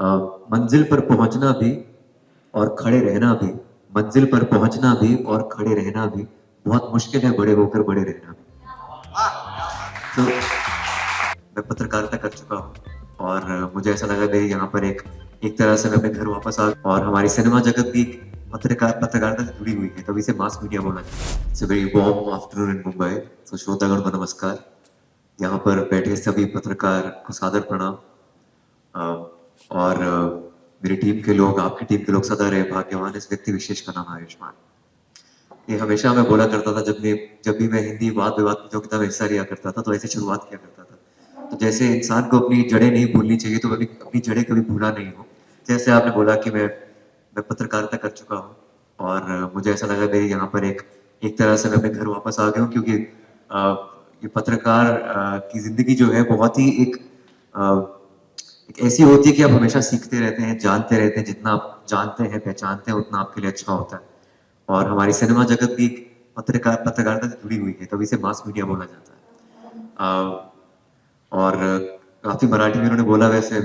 अ, मंजिल पर पहुंचना भी और खड़े रहना भी, मंजिल पर पहुंचना भी और खड़े रहना भी बहुत मुश्किल है, बड़े होकर बड़े रहना भी। तो मैं पत्रकारिता कर चुका हूँ और मुझे ऐसा लगा मेरी यहाँ पर एक एक तरह से मैं अपने घर वापस आ गया और हमारी सिनेमा जगत भी पत्रकारिता से जुड़ी हुई है, तभी से मास मीडिया बोला जाता है। It's a very warm afternoon in Mumbai. तो श्रोतागण को नमस्कार। यहाँ पर बैठे सभी पत्रकार को सादर प्रणाम। और मेरी टीम के लोग, आपकी टीम के लोग सदा रहे भाग्यवान, इस व्यक्ति विशेष का नाम है आयुष्मान। ये हमेशा मैं बोला करता था जब भी मैं हिंदी वाद विवाद प्रतियोगिता में हिस्सा लिया करता था तो ऐसे शुरुआत किया करता था। तो जैसे इंसान को अपनी जड़ें नहीं भूलनी चाहिए, तो कभी अपनी जड़ें कभी भूला नहीं हो। जैसे आपने बोला कि मैं पत्रकारिता कर चुका हूँ और मुझे ऐसा लगा मेरी यहाँ पर एक एक तरह से मैं अपने घर वापस आ गया हूँ, क्योंकि ये पत्रकार की जिंदगी जो है बहुत ही एक ऐसी होती है कि आप हमेशा सीखते रहते हैं, जानते रहते हैं। जितना आप जानते हैं, पहचानते हैं, उतना आपके लिए अच्छा होता है। और हमारी सिनेमा जगत भी पत्रकारिता से जुड़ी हुई है, तभी से मास मीडिया बोला जाता है। और काफी मराठी में उन्होंने बोला, वैसे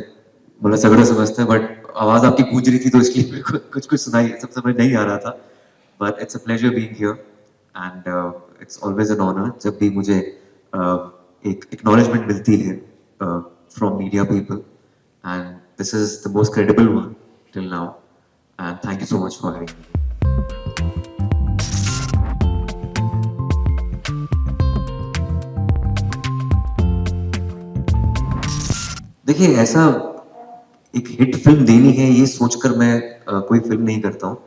बोला सगड़ा समझते हैं, बट आवाज आपकी गूंज रही थी तो इसलिए मेरे को कुछ कुछ सुनाई सब समझ नहीं आ रहा था। But it's a pleasure being here and it's always an honour जब भी मुझे एक एक्नॉलेजमेंट मिलती है from media people, and this is the most credible one till now, and thank you so much for having me. देखिए, ऐसा एक hit film देनी है ये सोचकर मैं कोई फिल्म नहीं करता हूँ।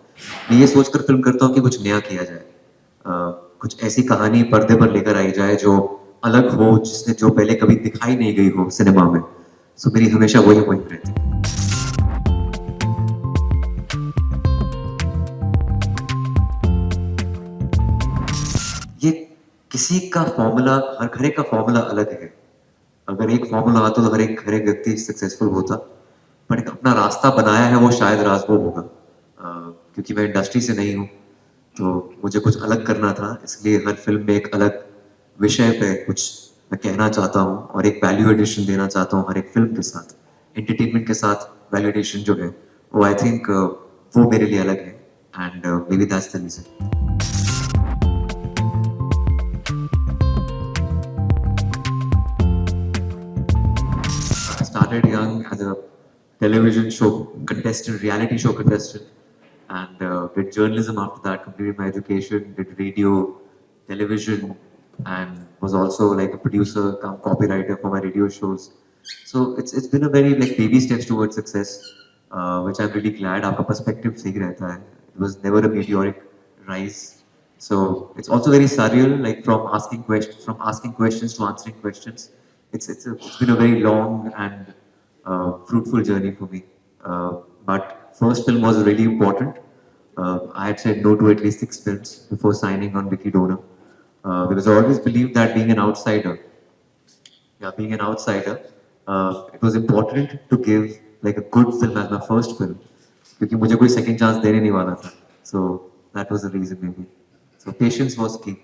मैं ये सोचकर फिल्म करता हूँ कि कुछ नया किया जाए। कुछ ऐसी कहानी पर्दे पर लेकर आई जाए जो अलग हो, जिसने जो पहले कभी दिखाई नहीं गई हो सिनेमा में। सो मेरी हमेशा वही मुहिम रहती है। ये किसी का फॉर्मूला, हर एक का फॉर्मूला अलग है। अगर एक फॉर्मूला आता तो हर एक व्यक्ति सक्सेसफुल होता, पर एक अपना रास्ता बनाया है, वो शायद राज वो होगा। क्योंकि मैं इंडस्ट्री से नहीं हूँ, तो मुझे कुछ अलग करना था, इसलिए हर फिल्म में एक अलग विषय पे कुछ मैं कहना चाहता हूँ और एक वैल्यू एडिशन देना चाहता हूँ हर एक फिल्म के साथ। एंटरटेनमेंट के साथ वैल्यू एडिशन जो है वो आई थिंक वो मेरे लिए अलग है, and maybe that's the reason. I started young as a television show contestant, reality show contestant, and did journalism after that. Completed my education, did radio, television, and was also like a producer, come copywriter for my radio shows. So it's been a very like baby steps towards success, which I'm really glad. आपका perspective सही रहता है. It was never a meteoric rise. So it's also very surreal, like from asking questions to answering questions. It's been a very long and fruitful journey for me. But first film was really important. I had said no to at least 6 films before signing on Vicky Donor, because I always believed that being an outsider, it was important to give like a good film as my first film, क्योंकि मुझे कोई second chance देने नहीं वाला था. So that was the reason maybe. So patience was key.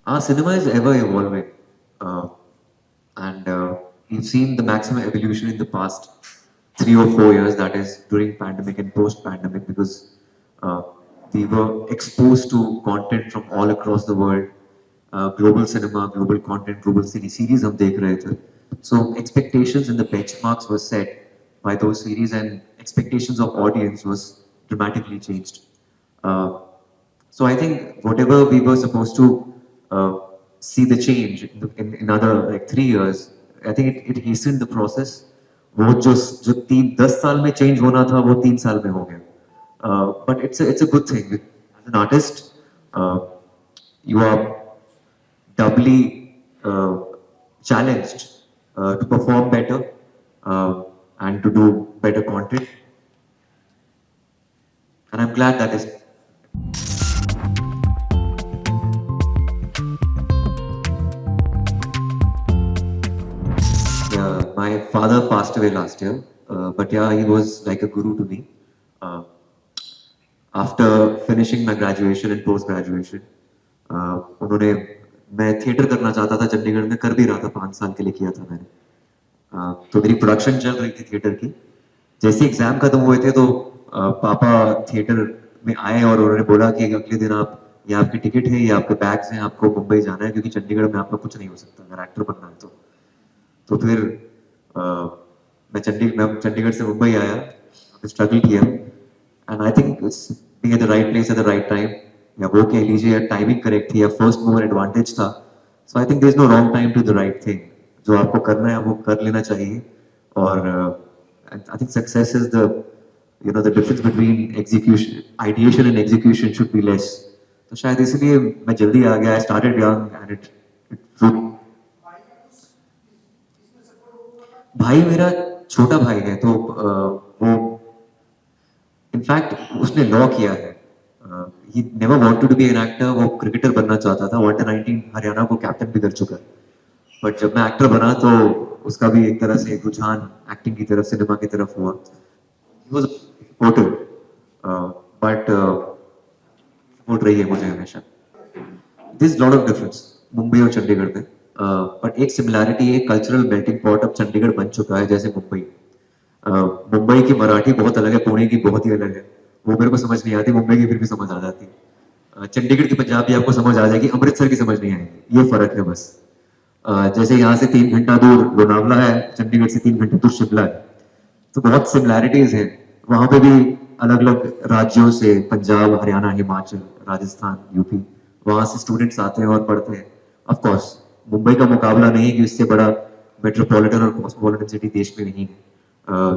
Our cinema is ever evolving, and we've seen the maximum evolution in the past 3 or 4 years. That is during pandemic and post-pandemic, because uh, we were exposed to content from all across the world, global cinema, global content, global series हम देख रहे थे. So expectations and the benchmarks were set by those series, and expectations of audience was dramatically changed. Uh, so I think whatever we were supposed to uh, see the change in another like 3 years, I think it hastened the process. वो जो 10 साल में change होना था वो 3 साल में हो गया. But it's a good thing. As an artist, you are doubly challenged to perform better and to do better content. And I'm glad that is. Yeah, my father passed away last year, but yeah, he was like a guru to me. Uh, After finishing my graduation and post graduation, उन्होंने, मैं theatre करना चाहता था चंडीगढ़ में, कर भी रहा था, 5 साल के लिए किया था मैंने। तो मेरी प्रोडक्शन चल रही थी थिएटर की। जैसे एग्जाम खत्म हुए थे तो पापा थिएटर में आए और उन्होंने बोला कि अगले दिन आप, ये आपकी टिकट है, ये आपके बैग्स हैं, आपको मुंबई जाना है, क्योंकि चंडीगढ़ में आपका कुछ नहीं हो सकता अगर एक्टर बनना है तो फिर अ, मैं चंडीगढ़ से मुंबई आया, स्ट्रगल किया, and I think being at the right place at the right time, या वो कह लीजिए, या टाइमिंग करेक्ट थी, या फर्स्ट मूवर एडवांटेज था। So I think there is no wrong time to the right thing. जो आपको करना है वो कर लेना चाहिए। और I think success is the, you know, the difference between execution, ideation and execution should be less. तो शायद इसलिए मैं जल्दी आ गया। I started young and it भाई मेरा छोटा भाई है, तो वो इनफैक्ट उसने लॉ किया है। He never wanted to be an actor, वो क्रिकेटर बनना चाहता था, वो अंडर 19 हरियाणा को कैप्टन भी कर चुका है। बट जब मैं एक्टर बना तो उसका भी एक तरह से एक रुझान एक्टिंग की तरफ, सिनेमा की तरफ हुआ। He was supportive, but support रही है मुझे हमेशा। This lot of difference Mumbai और चंडीगढ़ में, बट एक सिमिलैरिटी है, कल्चरल मेल्टिंग पॉट अब चंडीगढ़ बन चुका है जैसे मुंबई। मुंबई की मराठी बहुत अलग है, पुणे की बहुत ही अलग है, वो मेरे को समझ नहीं आती, मुंबई की फिर भी समझ आ जाती। चंडीगढ़ की पंजाबी आपको समझ आ जाएगी, अमृतसर की समझ नहीं आएगी, ये फर्क है बस। जैसे यहाँ से 3 घंटा दूर लोनावला है, चंडीगढ़ से 3 घंटे दूर शिमला है, तो बहुत सिमिलैरिटीज हैं। वहां पे भी अलग अलग राज्यों से, पंजाब, हरियाणा, हिमाचल, राजस्थान, यूपी, वहां से स्टूडेंट्स आते हैं और पढ़ते हैं। ऑफ कोर्स मुंबई का मुकाबला नहीं कि इससे बड़ा मेट्रोपॉलिटन और कॉस्मोपॉलिटन सिटी देश में नहीं है।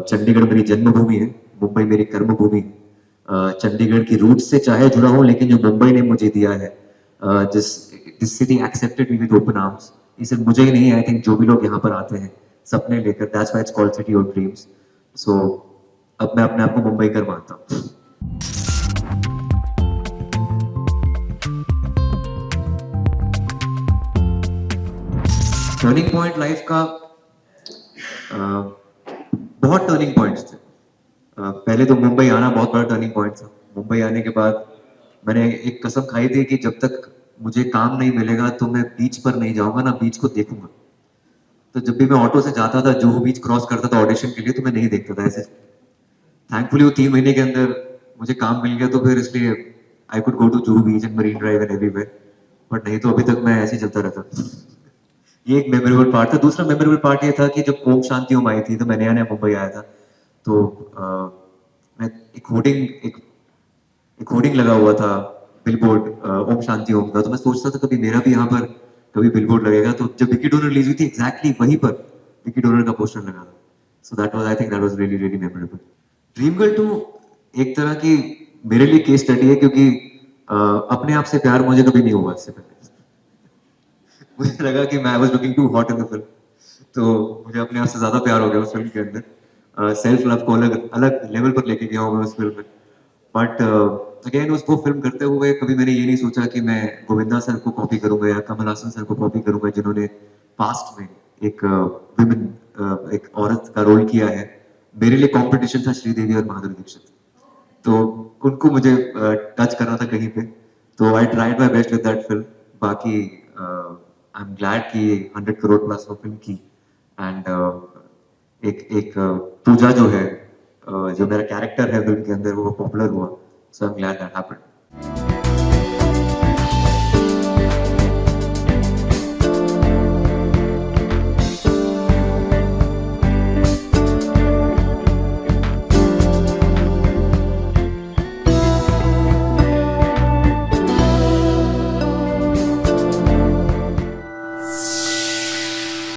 चंडीगढ़ मेरी जन्मभूमि है, मुंबई मेरी कर्मभूमि है। चंडीगढ़ की रूट से चाहे जुड़ा हूं, लेकिन जो मुंबई ने मुझे दिया है, this city accepted me with open arms. ये सिर्फ मुझे ही नहीं, आई थिंक जो भी लोग यहाँ पर आते हैं सपने लेकर, that's why it's called city of dreams. So अब मैं अपने आप को मुंबई कर मानता हूँ। टर्निंग पॉइंट लाइफ का, बहुत टर्निंग पॉइंट्स थे। पहले तो मुंबई आना बहुत बड़ा टर्निंग पॉइंट था। मुंबई आने के बाद मैंने एक कसम खाई थी कि जब तक मुझे काम नहीं मिलेगा तो मैं बीच पर नहीं जाऊंगा, ना बीच को देखूंगा। तो जब भी मैं ऑटो से जाता था, जुहू बीच क्रॉस करता था ऑडिशन के लिए, तो मैं नहीं देखता था ऐसे। थैंकफुली वो 3 महीने के अंदर मुझे काम मिल गया, तो फिर इसलिए I could go to Juhu beach and Marine Drive and everywhere. But नहीं तो अभी तक मैं ऐसे ही चलता रहता। ये एक मेमोरेबल पार्ट था। दूसरा मेमोरेबल पार्ट ये था कि जब ओम शांति ओम आई थी, तो मैं नया नया मुंबई आया था, तो मैं एक होर्डिंग लगा हुआ था, बिलबोर्ड, ओम शांति ओम का। तो मैं सोचता था कभी मेरा भी यहाँ पर कभी बिलबोर्ड लगेगा। तो जब विकी डोनर रिलीज हुई थी, एग्जैक्टली वहीं पर विकी डोनर का पोस्टर लगा था। So that was, I think that was really really memorable. Dream girl 2 एक तरह की मेरे लिए केस स्टडी है, क्योंकि अपने आप से प्यार मुझे कभी नहीं हुआ इससे पहले। मुझे लगा कि मैं was looking too hot in the film, तो मुझे अपने आप से ज्यादा प्यार हो गया उस फिल्म के अंदर। सेल्फ लव को अलग अलग लेवल पर लेके गया हूँ मैं उस फिल्म में। बट अगेन उसको फिल्म करते हुए कभी मैंने ये नहीं सोचा कि मैं गोविंदा सर को कॉपी करूंगा या कमल हासन सर को कॉपी करूंगा, जिन्होंने पास्ट में एक विमेन, एक औरत का रोल किया है। मेरे लिए कंपटीशन था श्रीदेवी और माधुरी दीक्षित, तो उनको मुझे टच करना था कहीं पे। तो I tried my best with that film. बाकी आई एम ग्लैड कि 100 करोड़ प्लस वो फिल्म की। एंड एक एक पूजा जो है, जो मेरा कैरेक्टर है फिल्म के अंदर, वो पॉपुलर हुआ। So I am glad that happened.